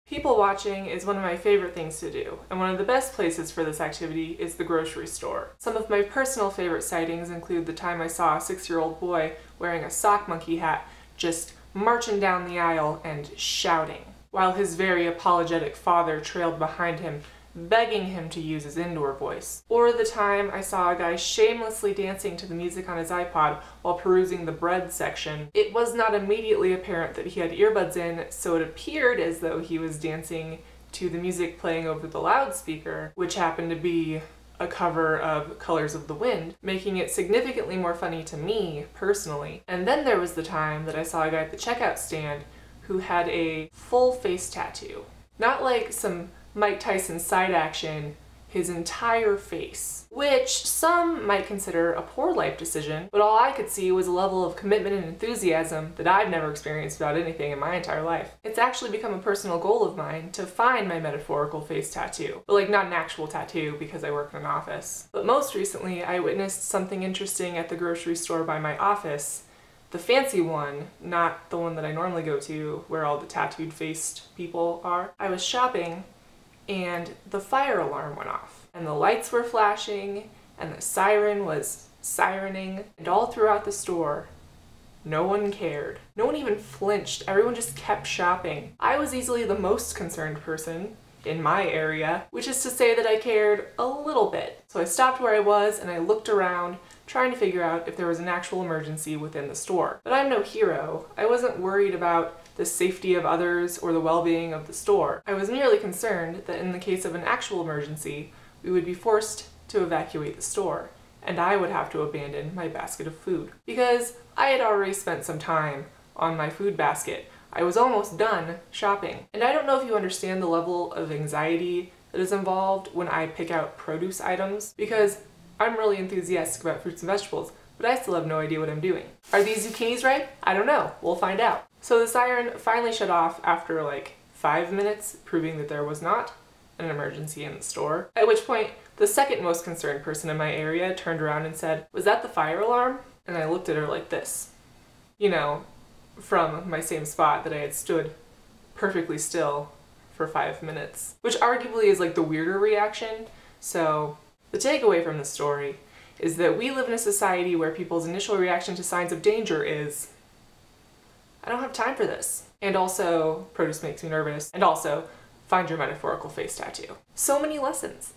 People watching is one of my favorite things to do, and one of the best places for this activity is the grocery store. Some of my personal favorite sightings include the time I saw a 6-year-old boy wearing a sock monkey hat just marching down the aisle and shouting, while his very apologetic father trailed behind him, begging him to use his indoor voice. Or the time I saw a guy shamelessly dancing to the music on his iPod while perusing the bread section. It was not immediately apparent that he had earbuds in, so it appeared as though he was dancing to the music playing over the loudspeaker, which happened to be a cover of Colors of the Wind, making it significantly more funny to me, personally. And then there was the time that I saw a guy at the checkout stand who had a full face tattoo. Not like some Mike Tyson side action, his entire face, which some might consider a poor life decision, but all I could see was a level of commitment and enthusiasm that I've never experienced about anything in my entire life. It's actually become a personal goal of mine to find my metaphorical face tattoo, but like not an actual tattoo because I work in an office. But most recently, I witnessed something interesting at the grocery store by my office. The fancy one, not the one that I normally go to where all the tattooed faced people are. I was shopping and the fire alarm went off, and the lights were flashing, and the siren was sirening, and all throughout the store, no one cared. No one even flinched. Everyone just kept shopping. I was easily the most concerned person in my area, which is to say that I cared a little bit. So I stopped where I was and I looked around, trying to figure out if there was an actual emergency within the store. But I'm no hero. I wasn't worried about the safety of others or the well-being of the store. I was merely concerned that in the case of an actual emergency, we would be forced to evacuate the store, and I would have to abandon my basket of food. Because I had already spent some time on my food basket. I was almost done shopping. And I don't know if you understand the level of anxiety that is involved when I pick out produce items, because I'm really enthusiastic about fruits and vegetables, but I still have no idea what I'm doing. Are these zucchinis ripe? I don't know. We'll find out. So the siren finally shut off after like 5 minutes, proving that there was not an emergency in the store. At which point, the second most concerned person in my area turned around and said, "Was that the fire alarm?" And I looked at her like this. You know, from my same spot that I had stood perfectly still for 5 minutes. Which arguably is like the weirder reaction. So the takeaway from the story is that we live in a society where people's initial reaction to signs of danger is, I don't have time for this. And also, produce makes me nervous. And also, find your metaphorical face tattoo. So many lessons.